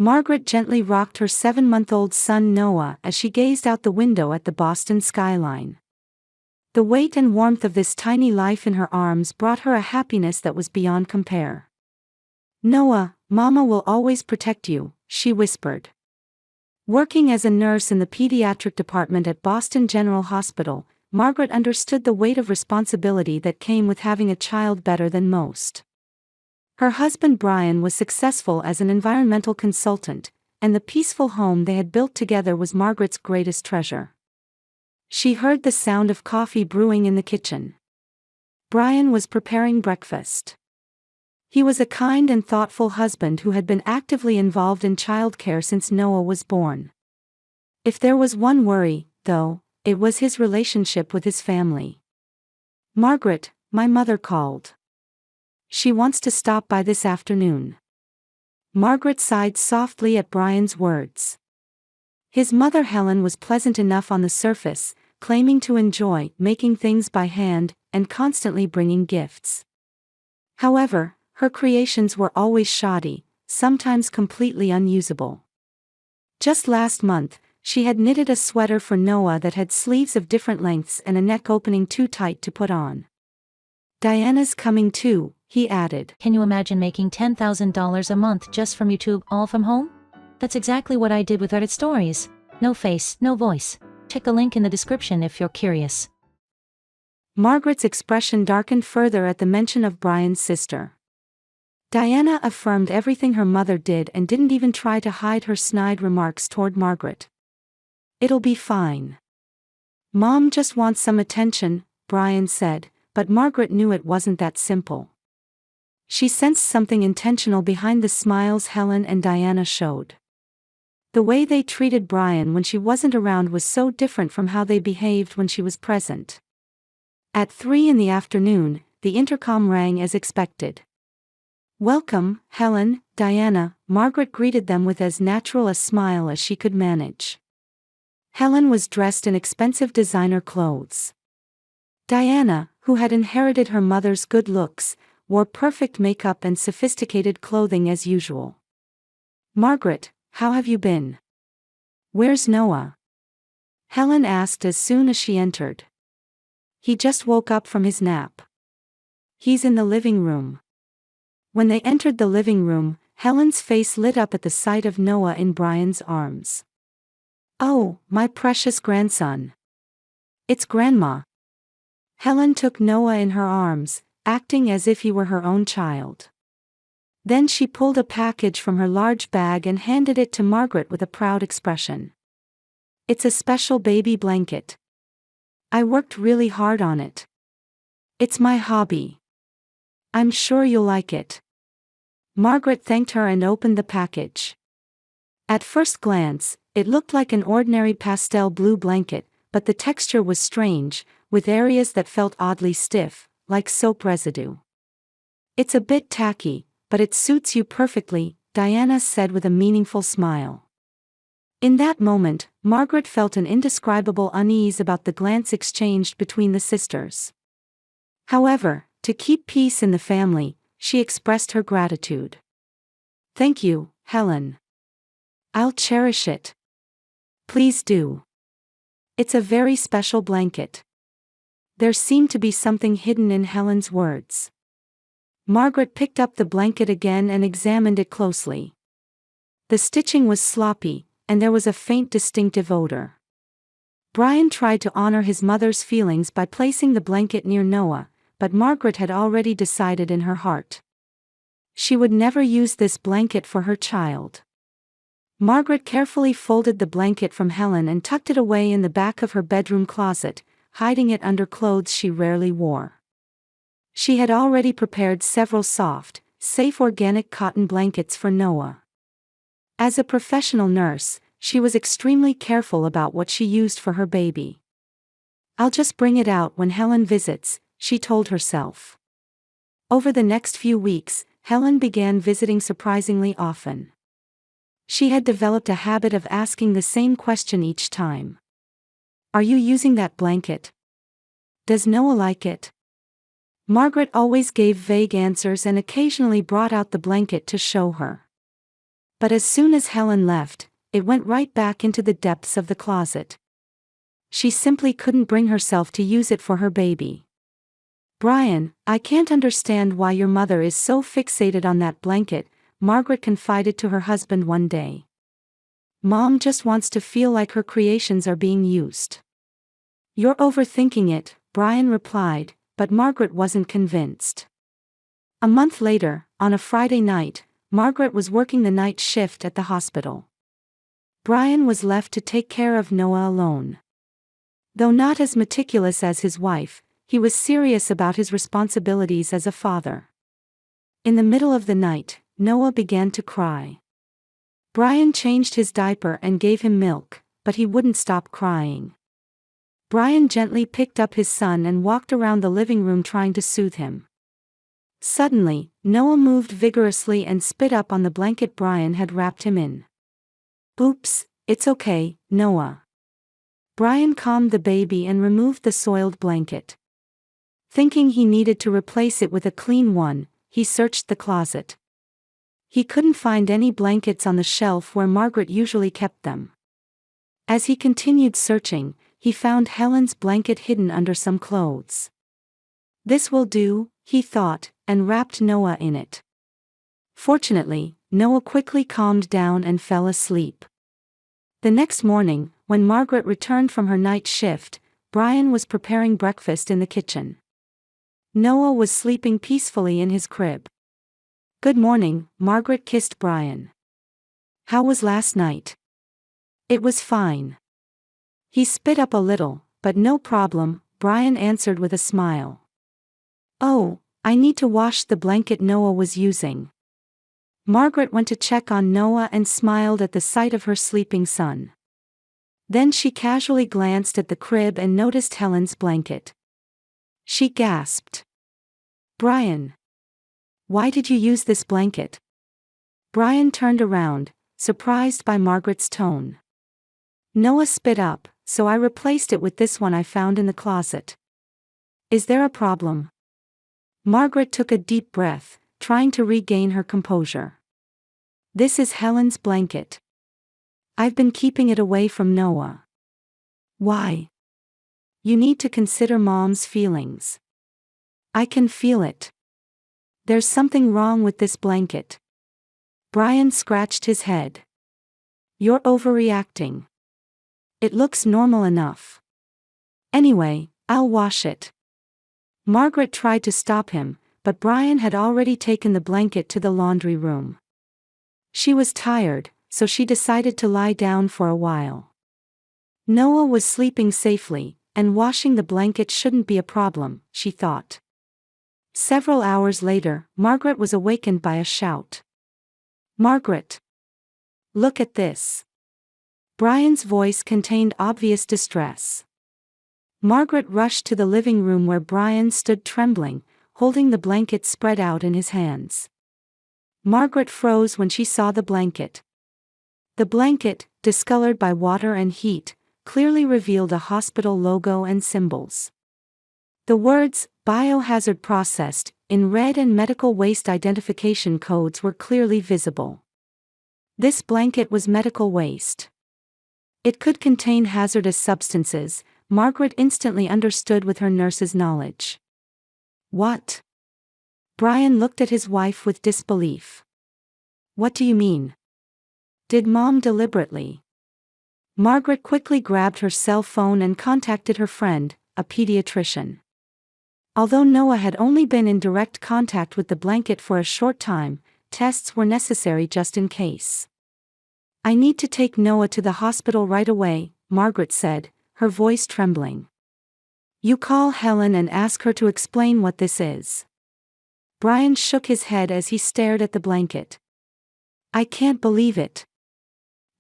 Margaret gently rocked her 7-month-old son Noah as she gazed out the window at the Boston skyline. The weight and warmth of this tiny life in her arms brought her a happiness that was beyond compare. "Noah, Mama will always protect you," she whispered. Working as a nurse in the pediatric department at Boston General Hospital, Margaret understood the weight of responsibility that came with having a child better than most. Her husband Brian was successful as an environmental consultant, and the peaceful home they had built together was Margaret's greatest treasure. She heard the sound of coffee brewing in the kitchen. Brian was preparing breakfast. He was a kind and thoughtful husband who had been actively involved in childcare since Noah was born. If there was one worry, though, it was his relationship with his family. "Margaret, my mother called. She wants to stop by this afternoon." Margaret sighed softly at Brian's words. His mother Helen was pleasant enough on the surface, claiming to enjoy making things by hand and constantly bringing gifts. However, her creations were always shoddy, sometimes completely unusable. Just last month, she had knitted a sweater for Noah that had sleeves of different lengths and a neck opening too tight to put on. "Diana's coming too," he added. "Can you imagine making $10,000 a month just from YouTube, all from home? That's exactly what I did with Reddit Stories. No face, no voice. Check the link in the description if you're curious." Margaret's expression darkened further at the mention of Brian's sister. Diana affirmed everything her mother did and didn't even try to hide her snide remarks toward Margaret. "It'll be fine. Mom just wants some attention," Brian said, but Margaret knew it wasn't that simple. She sensed something intentional behind the smiles Helen and Diana showed. The way they treated Brian when she wasn't around was so different from how they behaved when she was present. At 3 in the afternoon, the intercom rang as expected. "Welcome, Helen, Diana," Margaret greeted them with as natural a smile as she could manage. Helen was dressed in expensive designer clothes. Diana, who had inherited her mother's good looks, wore perfect makeup and sophisticated clothing as usual. "Margaret, how have you been? Where's Noah?" Helen asked as soon as she entered. "He just woke up from his nap. He's in the living room." When they entered the living room, Helen's face lit up at the sight of Noah in Brian's arms. "Oh, my precious grandson. It's Grandma." Helen took Noah in her arms, acting as if he were her own child. Then she pulled a package from her large bag and handed it to Margaret with a proud expression. "It's a special baby blanket. I worked really hard on it. It's my hobby. I'm sure you'll like it." Margaret thanked her and opened the package. At first glance, it looked like an ordinary pastel blue blanket, but the texture was strange, with areas that felt oddly stiff, like soap residue. "It's a bit tacky, but it suits you perfectly," Diana said with a meaningful smile. In that moment, Margaret felt an indescribable unease about the glance exchanged between the sisters. However, to keep peace in the family, she expressed her gratitude. "Thank you, Helen. I'll cherish it." "Please do. It's a very special blanket." There seemed to be something hidden in Helen's words. Margaret picked up the blanket again and examined it closely. The stitching was sloppy, and there was a faint distinctive odor. Brian tried to honor his mother's feelings by placing the blanket near Noah, but Margaret had already decided in her heart. She would never use this blanket for her child. Margaret carefully folded the blanket from Helen and tucked it away in the back of her bedroom closet, hiding it under clothes she rarely wore. She had already prepared several soft, safe organic cotton blankets for Noah. As a professional nurse, she was extremely careful about what she used for her baby. "I'll just bring it out when Helen visits," she told herself. Over the next few weeks, Helen began visiting surprisingly often. She had developed a habit of asking the same question each time. "Are you using that blanket? Does Noah like it?" Margaret always gave vague answers and occasionally brought out the blanket to show her. But as soon as Helen left, it went right back into the depths of the closet. She simply couldn't bring herself to use it for her baby. "Brian, I can't understand why your mother is so fixated on that blanket," Margaret confided to her husband one day. "Mom just wants to feel like her creations are being used." "You're overthinking it," Brian replied, but Margaret wasn't convinced. A month later, on a Friday night, Margaret was working the night shift at the hospital. Brian was left to take care of Noah alone. Though not as meticulous as his wife, he was serious about his responsibilities as a father. In the middle of the night, Noah began to cry. Brian changed his diaper and gave him milk, but he wouldn't stop crying. Brian gently picked up his son and walked around the living room trying to soothe him. Suddenly, Noah moved vigorously and spit up on the blanket Brian had wrapped him in. "Oops, it's okay, Noah." Brian calmed the baby and removed the soiled blanket. Thinking he needed to replace it with a clean one, he searched the closet. He couldn't find any blankets on the shelf where Margaret usually kept them. As he continued searching, he found Helen's blanket hidden under some clothes. "This will do," he thought, and wrapped Noah in it. Fortunately, Noah quickly calmed down and fell asleep. The next morning, when Margaret returned from her night shift, Brian was preparing breakfast in the kitchen. Noah was sleeping peacefully in his crib. "Good morning," Margaret kissed Brian. "How was last night?" "It was fine." He spit up a little, but no problem, Brian answered with a smile. "Oh, I need to wash the blanket Noah was using." Margaret went to check on Noah and smiled at the sight of her sleeping son. Then she casually glanced at the crib and noticed Helen's blanket. She gasped. "Brian, why did you use this blanket?" Brian turned around, surprised by Margaret's tone. "Noah spit up, so I replaced it with this one I found in the closet." "Is there a problem?" Margaret took a deep breath, trying to regain her composure. "This is Helen's blanket. I've been keeping it away from Noah." "Why?" "You need to consider Mom's feelings." "I can feel it. There's something wrong with this blanket." Brian scratched his head. "You're overreacting. It looks normal enough. Anyway, I'll wash it." Margaret tried to stop him, but Brian had already taken the blanket to the laundry room. She was tired, so she decided to lie down for a while. Noah was sleeping safely, and washing the blanket shouldn't be a problem, she thought. Several hours later, Margaret was awakened by a shout. "Margaret! Look at this." Brian's voice contained obvious distress. Margaret rushed to the living room where Brian stood trembling, holding the blanket spread out in his hands. Margaret froze when she saw the blanket. The blanket, discolored by water and heat, clearly revealed a hospital logo and symbols. The words, "Biohazard Processed," in red and medical waste identification codes were clearly visible. This blanket was medical waste. It could contain hazardous substances, Margaret instantly understood with her nurse's knowledge. "What?" Brian looked at his wife with disbelief. "What do you mean? Did Mom deliberately?" Margaret quickly grabbed her cell phone and contacted her friend, a pediatrician. Although Noah had only been in direct contact with the blanket for a short time, tests were necessary just in case. "I need to take Noah to the hospital right away," Margaret said, her voice trembling. "You call Helen and ask her to explain what this is." Brian shook his head as he stared at the blanket. "I can't believe it.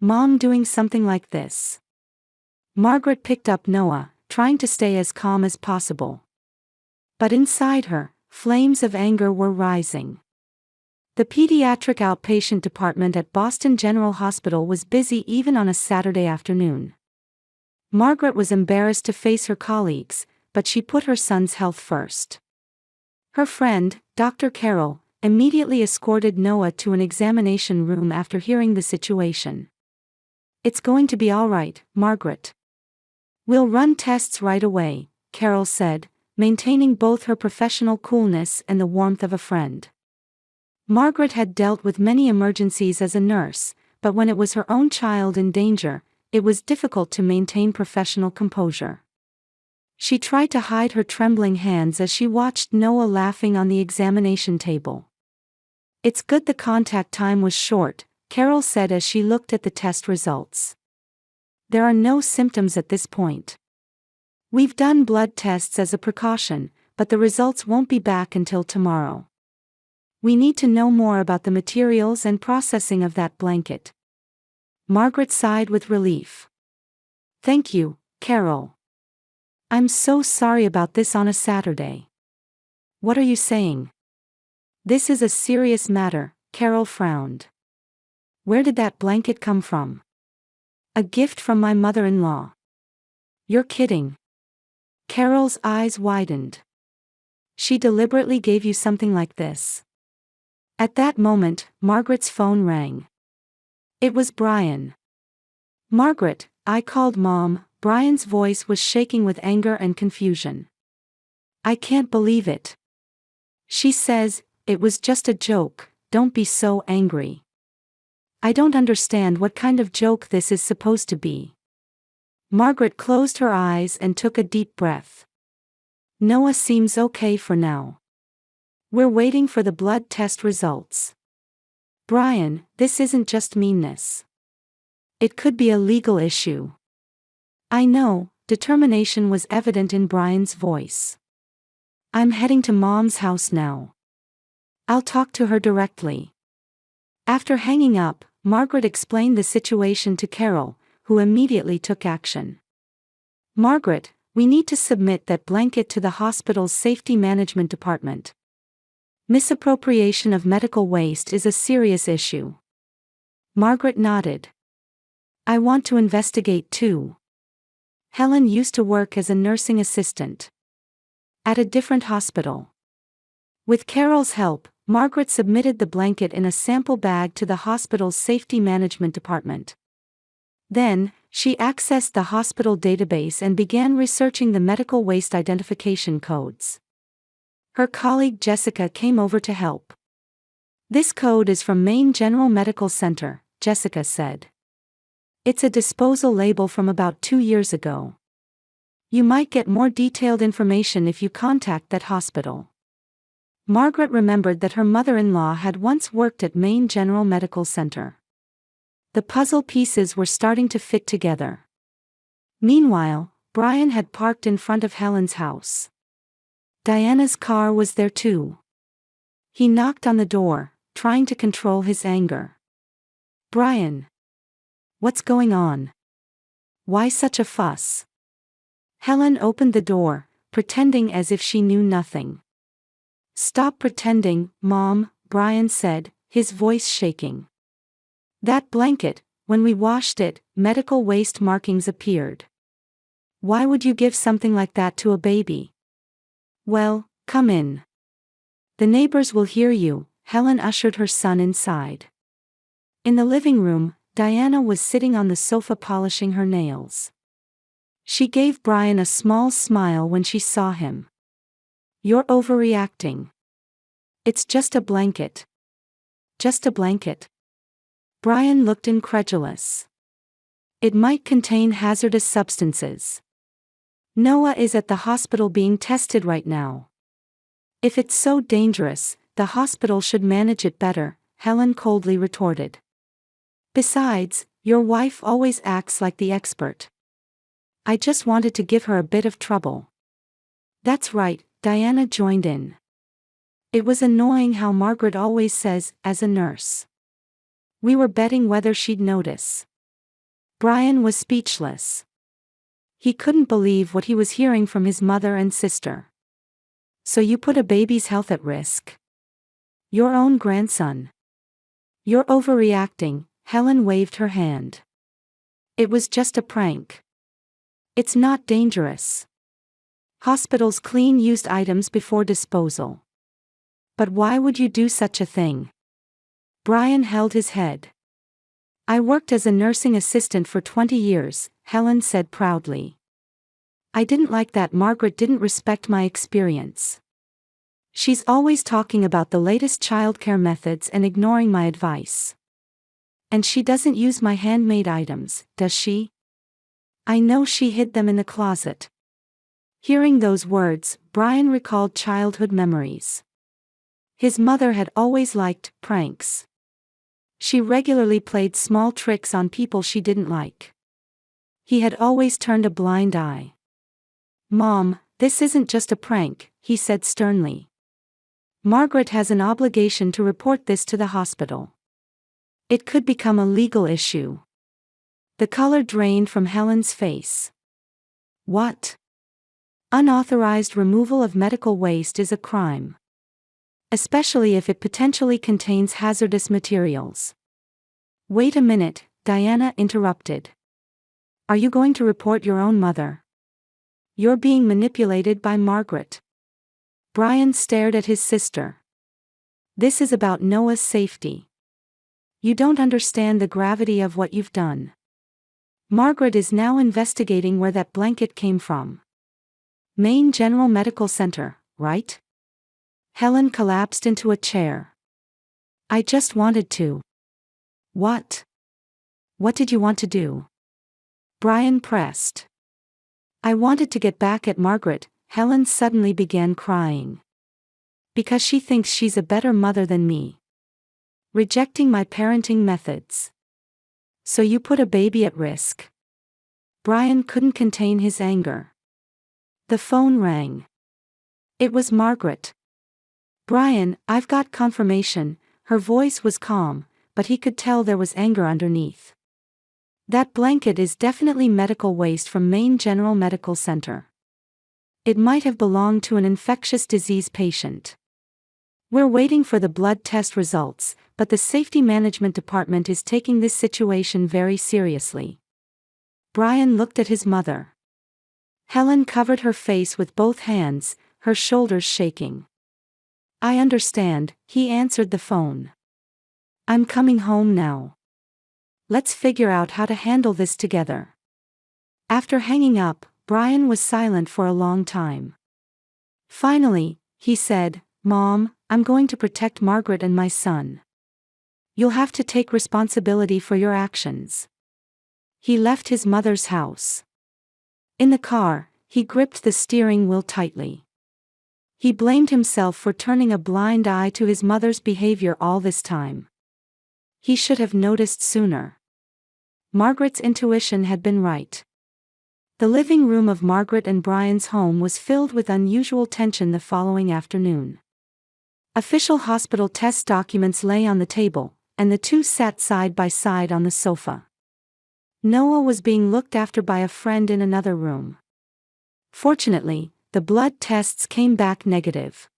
Mom doing something like this." Margaret picked up Noah, trying to stay as calm as possible. But inside her, flames of anger were rising. The pediatric outpatient department at Boston General Hospital was busy even on a Saturday afternoon. Margaret was embarrassed to face her colleagues, but she put her son's health first. Her friend, Dr. Carroll, immediately escorted Noah to an examination room after hearing the situation. "It's going to be all right, Margaret. We'll run tests right away," Carol said, maintaining both her professional coolness and the warmth of a friend. Margaret had dealt with many emergencies as a nurse, but when it was her own child in danger, it was difficult to maintain professional composure. She tried to hide her trembling hands as she watched Noah laughing on the examination table. "It's good the contact time was short," Carol said as she looked at the test results. "There are no symptoms at this point. We've done blood tests as a precaution, but the results won't be back until tomorrow. We need to know more about the materials and processing of that blanket." Margaret sighed with relief. "Thank you, Carol. I'm so sorry about this on a Saturday." "What are you saying?" "This is a serious matter," Carol frowned. "Where did that blanket come from?" "A gift from my mother-in-law." "You're kidding." Carol's eyes widened. "She deliberately gave you something like this?" At that moment, Margaret's phone rang. It was Brian. "Margaret, I called Mom." Brian's voice was shaking with anger and confusion. "I can't believe it. She says, it was just a joke, don't be so angry." "I don't understand what kind of joke this is supposed to be." Margaret closed her eyes and took a deep breath. "Noah seems okay for now. We're waiting for the blood test results." "Brian, this isn't just meanness. It could be a legal issue." "I know," determination was evident in Brian's voice. "I'm heading to Mom's house now. I'll talk to her directly." After hanging up, Margaret explained the situation to Carol, who immediately took action. "Margaret, we need to submit that blanket to the hospital's safety management department. Misappropriation of medical waste is a serious issue." Margaret nodded. "I want to investigate too. Helen used to work as a nursing assistant at a different hospital." With Carol's help, Margaret submitted the blanket in a sample bag to the hospital's safety management department. Then, she accessed the hospital database and began researching the medical waste identification codes. Her colleague Jessica came over to help. "This code is from Maine General Medical Center," Jessica said. "It's a disposal label from about 2 years ago. You might get more detailed information if you contact that hospital." Margaret remembered that her mother-in-law had once worked at Maine General Medical Center. The puzzle pieces were starting to fit together. Meanwhile, Brian had parked in front of Helen's house. Diana's car was there too. He knocked on the door, trying to control his anger. "Brian. What's going on? Why such a fuss?" Helen opened the door, pretending as if she knew nothing. "Stop pretending, Mom," Brian said, his voice shaking. "That blanket, when we washed it, medical waste markings appeared. Why would you give something like that to a baby?" "Well, come in. The neighbors will hear you." Helen ushered her son inside. In the living room, Diana was sitting on the sofa polishing her nails. She gave Brian a small smile when she saw him. "You're overreacting. It's just a blanket." "Just a blanket?" Brian looked incredulous. "It might contain hazardous substances. Noah is at the hospital being tested right now. If it's so dangerous, the hospital should manage it better," Helen coldly retorted. "Besides, your wife always acts like the expert. I just wanted to give her a bit of trouble." "That's right," Diana joined in. It was annoying how Margaret always says, "as a nurse." We were betting whether she'd notice. Brian was speechless. He couldn't believe what he was hearing from his mother and sister. "So you put a baby's health at risk? Your own grandson?" "You're overreacting," Helen waved her hand. "It was just a prank. It's not dangerous. Hospitals clean used items before disposal." But why would you do such a thing? Brian held his head. I worked as a nursing assistant for 20 years, Helen said proudly. I didn't like that Margaret didn't respect my experience. She's always talking about the latest childcare methods and ignoring my advice. And she doesn't use my handmade items, does she? I know she hid them in the closet. Hearing those words, Brian recalled childhood memories. His mother had always liked pranks. She regularly played small tricks on people she didn't like. He had always turned a blind eye. Mom, this isn't just a prank, he said sternly. Margaret has an obligation to report this to the hospital. It could become a legal issue. The color drained from Helen's face. What? Unauthorized removal of medical waste is a crime. Especially if it potentially contains hazardous materials. Wait a minute, Diana interrupted. Are you going to report your own mother? You're being manipulated by Margaret. Brian stared at his sister. This is about Noah's safety. You don't understand the gravity of what you've done. Margaret is now investigating where that blanket came from. Maine General Medical Center, right? Helen collapsed into a chair. I just wanted to. What? What did you want to do? Brian pressed. I wanted to get back at Margaret. Helen suddenly began crying. Because she thinks she's a better mother than me. Rejecting my parenting methods. So you put a baby at risk. Brian couldn't contain his anger. The phone rang. It was Margaret. Brian, I've got confirmation. Her voice was calm, but he could tell there was anger underneath. That blanket is definitely medical waste from Maine General Medical Center. It might have belonged to an infectious disease patient. We're waiting for the blood test results, but the Safety Management Department is taking this situation very seriously. Brian looked at his mother. Helen covered her face with both hands, her shoulders shaking. I understand, he answered the phone. I'm coming home now. Let's figure out how to handle this together. After hanging up, Brian was silent for a long time. Finally, he said, Mom, I'm going to protect Margaret and my son. You'll have to take responsibility for your actions. He left his mother's house. In the car, he gripped the steering wheel tightly. He blamed himself for turning a blind eye to his mother's behavior all this time. He should have noticed sooner. Margaret's intuition had been right. The living room of Margaret and Brian's home was filled with unusual tension the following afternoon. Official hospital test documents lay on the table, and the two sat side by side on the sofa. Noah was being looked after by a friend in another room. Fortunately, the blood tests came back negative.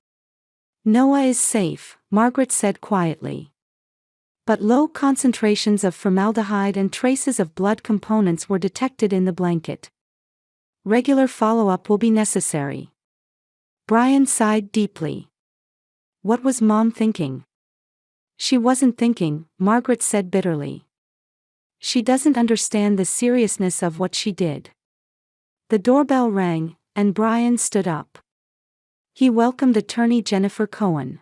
Noah is safe, Margaret said quietly. But low concentrations of formaldehyde and traces of blood components were detected in the blanket. Regular follow-up will be necessary. Brian sighed deeply. What was Mom thinking? She wasn't thinking, Margaret said bitterly. She doesn't understand the seriousness of what she did. The doorbell rang, and Brian stood up. He welcomed attorney Jennifer Cohen.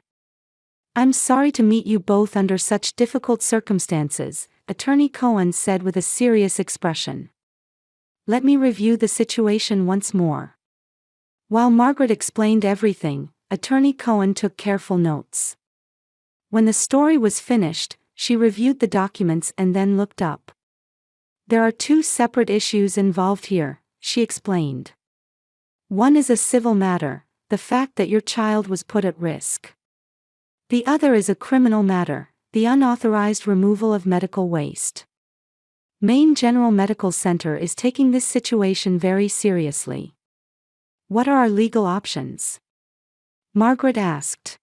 I'm sorry to meet you both under such difficult circumstances, Attorney Cohen said with a serious expression. Let me review the situation once more. While Margaret explained everything, Attorney Cohen took careful notes. When the story was finished, she reviewed the documents and then looked up. There are two separate issues involved here, she explained. One is a civil matter, the fact that your child was put at risk. The other is a criminal matter, the unauthorized removal of medical waste. Maine General Medical Center is taking this situation very seriously. What are our legal options? Margaret asked.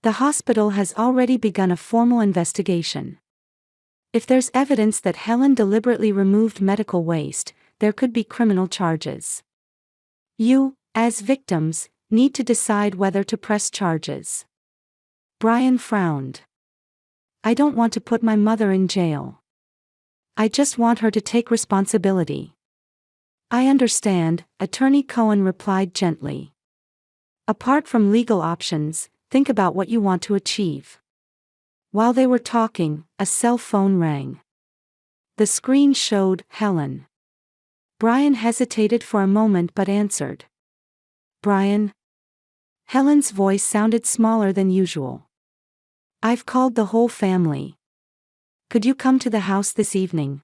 The hospital has already begun a formal investigation. If there's evidence that Helen deliberately removed medical waste, there could be criminal charges. You, as victims, need to decide whether to press charges. Brian frowned. I don't want to put my mother in jail. I just want her to take responsibility. I understand, Attorney Cohen replied gently. Apart from legal options, think about what you want to achieve. While they were talking, a cell phone rang. The screen showed Helen. Brian hesitated for a moment but answered. Brian? Helen's voice sounded smaller than usual. I've called the whole family. Could you come to the house this evening?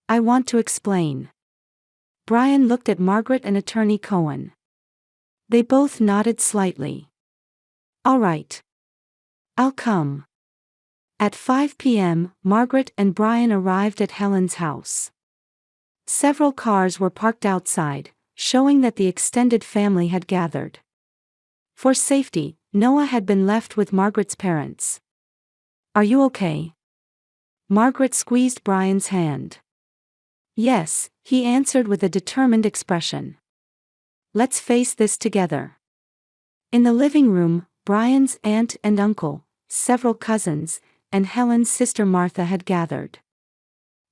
I want to explain. Brian looked at Margaret and Attorney Cohen. They both nodded slightly. All right. I'll come. At 5 p.m., Margaret and Brian arrived at Helen's house. Several cars were parked outside, showing that the extended family had gathered. For safety, Noah had been left with Margaret's parents. Are you okay? Margaret squeezed Brian's hand. Yes, he answered with a determined expression. Let's face this together. In the living room, Brian's aunt and uncle, several cousins, and Helen's sister Martha had gathered.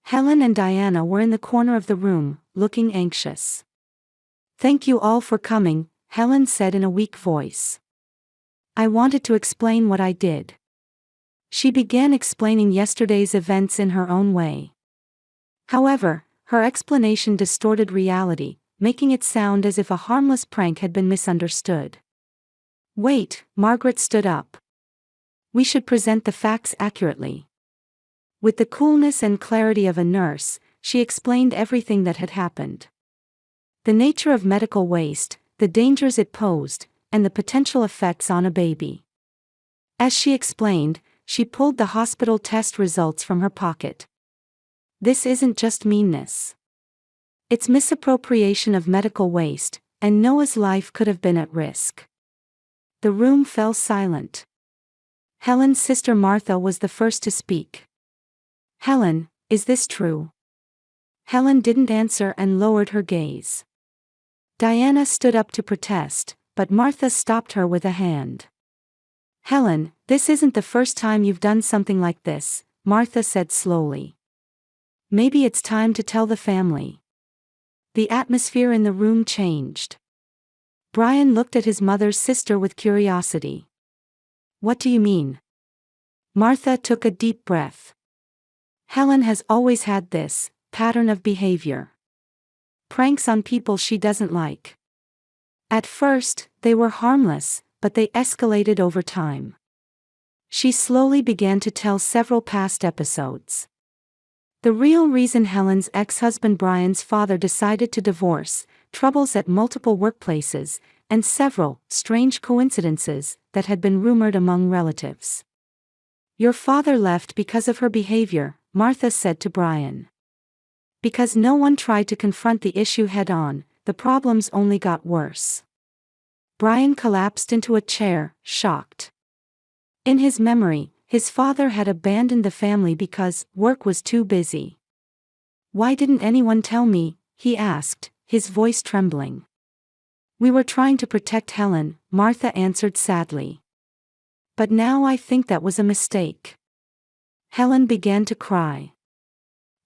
Helen and Diana were in the corner of the room, looking anxious. Thank you all for coming, Helen said in a weak voice. I wanted to explain what I did. She began explaining yesterday's events in her own way. However, her explanation distorted reality, making it sound as if a harmless prank had been misunderstood. Wait, Margaret stood up. We should present the facts accurately. With the coolness and clarity of a nurse, she explained everything that had happened. The nature of medical waste, the dangers it posed, and the potential effects on a baby. As she explained, she pulled the hospital test results from her pocket. This isn't just meanness. It's misappropriation of medical waste, and Noah's life could have been at risk. The room fell silent. Helen's sister Martha was the first to speak. Helen, is this true? Helen didn't answer and lowered her gaze. Diana stood up to protest, but Martha stopped her with a hand. Helen, this isn't the first time you've done something like this, Martha said slowly. Maybe it's time to tell the family. The atmosphere in the room changed. Brian looked at his mother's sister with curiosity. What do you mean? Martha took a deep breath. Helen has always had this pattern of behavior. Pranks on people she doesn't like. At first, they were harmless, but they escalated over time. She slowly began to tell several past episodes. The real reason Helen's ex-husband Brian's father decided to divorce, troubles at multiple workplaces, and several strange coincidences that had been rumored among relatives. Your father left because of her behavior, Martha said to Brian. Because no one tried to confront the issue head-on, the problems only got worse. Brian collapsed into a chair, shocked. In his memory, his father had abandoned the family because work was too busy. Why didn't anyone tell me? He asked, his voice trembling. We were trying to protect Helen, Martha answered sadly. But now I think that was a mistake. Helen began to cry.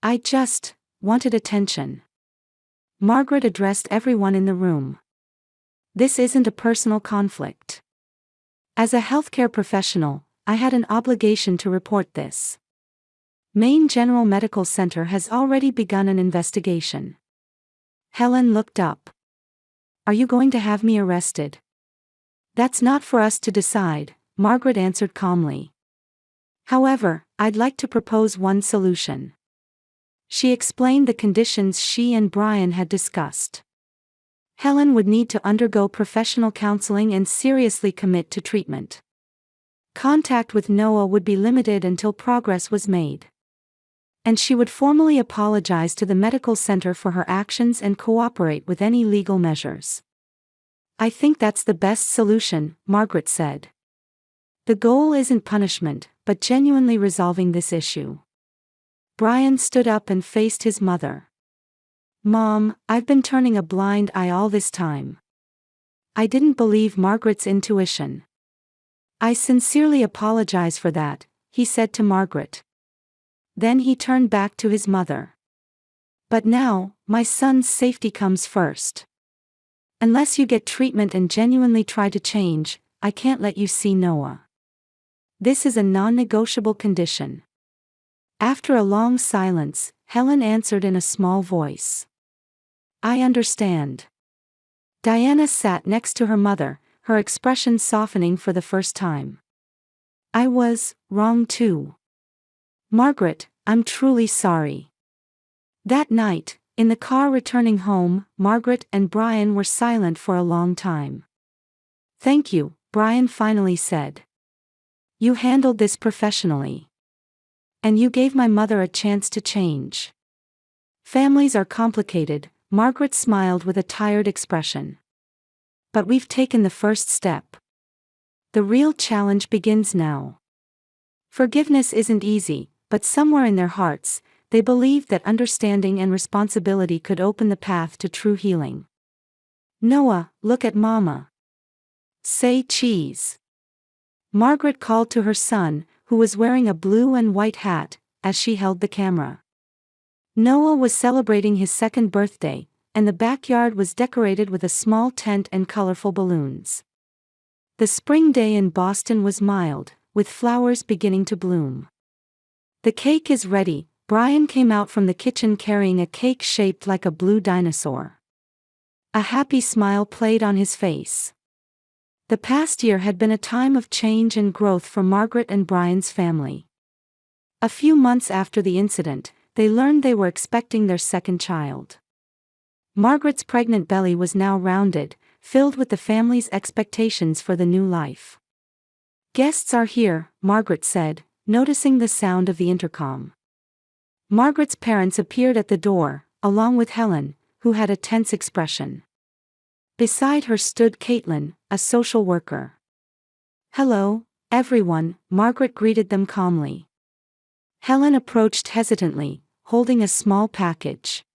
I just wanted attention. Margaret addressed everyone in the room. This isn't a personal conflict. As a healthcare professional, I had an obligation to report this. Maine General Medical Center has already begun an investigation. Helen looked up. Are you going to have me arrested? That's not for us to decide, Margaret answered calmly. However, I'd like to propose one solution. She explained the conditions she and Brian had discussed. Helen would need to undergo professional counseling and seriously commit to treatment. Contact with Noah would be limited until progress was made. And she would formally apologize to the medical center for her actions and cooperate with any legal measures. I think that's the best solution, Margaret said. The goal isn't punishment, but genuinely resolving this issue. Brian stood up and faced his mother. Mom, I've been turning a blind eye all this time. I didn't believe Margaret's intuition. "I sincerely apologize for that," he said to Margaret. Then he turned back to his mother. "But now, my son's safety comes first. Unless you get treatment and genuinely try to change, I can't let you see Noah. This is a non-negotiable condition." After a long silence, Helen answered in a small voice. "I understand." Diana sat next to her mother, her expression softening for the first time. "I was wrong too. Margaret, I'm truly sorry." That night, in the car returning home, Margaret and Brian were silent for a long time. "Thank you," Brian finally said. "You handled this professionally. And you gave my mother a chance to change." "Families are complicated," Margaret smiled with a tired expression. "But we've taken the first step. The real challenge begins now." Forgiveness isn't easy, but somewhere in their hearts, they believed that understanding and responsibility could open the path to true healing. "Noah, look at Mama. Say cheese." Margaret called to her son, who was wearing a blue and white hat, as she held the camera. Noah was celebrating his second birthday, and the backyard was decorated with a small tent and colorful balloons. The spring day in Boston was mild, with flowers beginning to bloom. "The cake is ready." Brian came out from the kitchen carrying a cake shaped like a blue dinosaur. A happy smile played on his face. The past year had been a time of change and growth for Margaret and Brian's family. A few months after the incident, they learned they were expecting their second child. Margaret's pregnant belly was now rounded, filled with the family's expectations for the new life. "Guests are here," Margaret said, noticing the sound of the intercom. Margaret's parents appeared at the door, along with Helen, who had a tense expression. Beside her stood Caitlin, a social worker. "Hello, everyone," Margaret greeted them calmly. Helen approached hesitantly, holding a small package.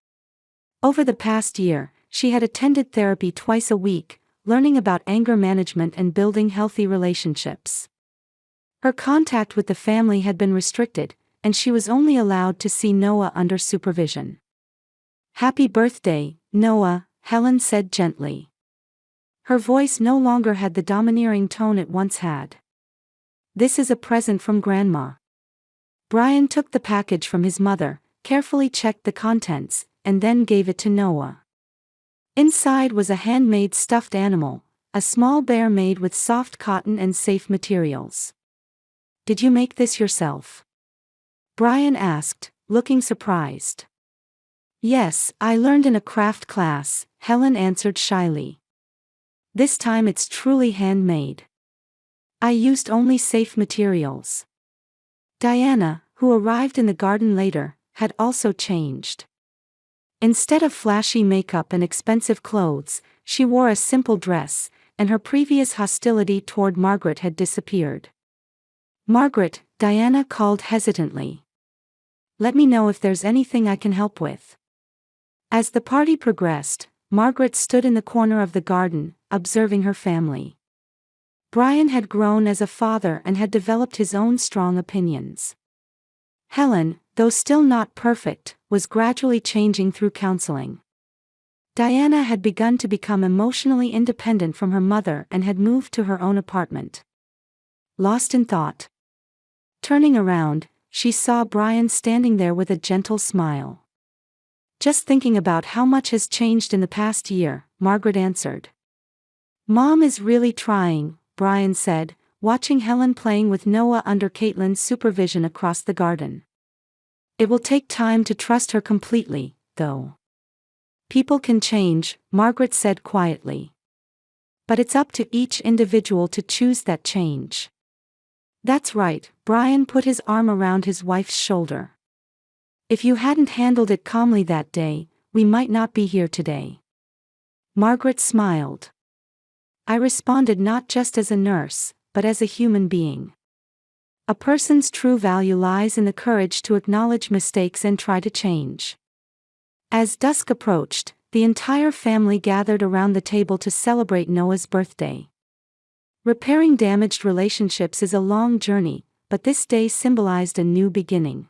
Over the past year, she had attended therapy twice a week, learning about anger management and building healthy relationships. Her contact with the family had been restricted, and she was only allowed to see Noah under supervision. "Happy birthday, Noah," Helen said gently. Her voice no longer had the domineering tone it once had. "This is a present from Grandma." Brian took the package from his mother, carefully checked the contents, and then gave it to Noah. Inside was a handmade stuffed animal, a small bear made with soft cotton and safe materials. "Did you make this yourself?" Brian asked, looking surprised. "Yes, I learned in a craft class," Helen answered shyly. "This time it's truly handmade. I used only safe materials." Diana, who arrived in the garden later, had also changed. Instead of flashy makeup and expensive clothes, she wore a simple dress, and her previous hostility toward Margaret had disappeared. "Margaret," Diana called hesitantly. "Let me know if there's anything I can help with." As the party progressed, Margaret stood in the corner of the garden, observing her family. Brian had grown as a father and had developed his own strong opinions. Helen, though still not perfect, was gradually changing through counseling. Diana had begun to become emotionally independent from her mother and had moved to her own apartment. Lost in thought. Turning around, she saw Brian standing there with a gentle smile. "Just thinking about how much has changed in the past year," Margaret answered. "Mom is really trying," Brian said, watching Helen playing with Noah under Caitlin's supervision across the garden. "It will take time to trust her completely, though." "People can change," Margaret said quietly. "But it's up to each individual to choose that change." "That's right," Brian put his arm around his wife's shoulder. "If you hadn't handled it calmly that day, we might not be here today." Margaret smiled. "I responded not just as a nurse, but as a human being. A person's true value lies in the courage to acknowledge mistakes and try to change." As dusk approached, the entire family gathered around the table to celebrate Noah's birthday. Repairing damaged relationships is a long journey, but this day symbolized a new beginning.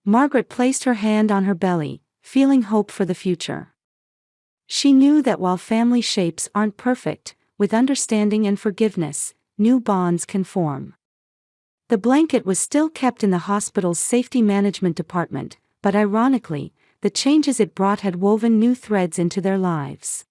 Margaret placed her hand on her belly, feeling hope for the future. She knew that while family shapes aren't perfect, with understanding and forgiveness, new bonds can form. The blanket was still kept in the hospital's safety management department, but ironically, the changes it brought had woven new threads into their lives.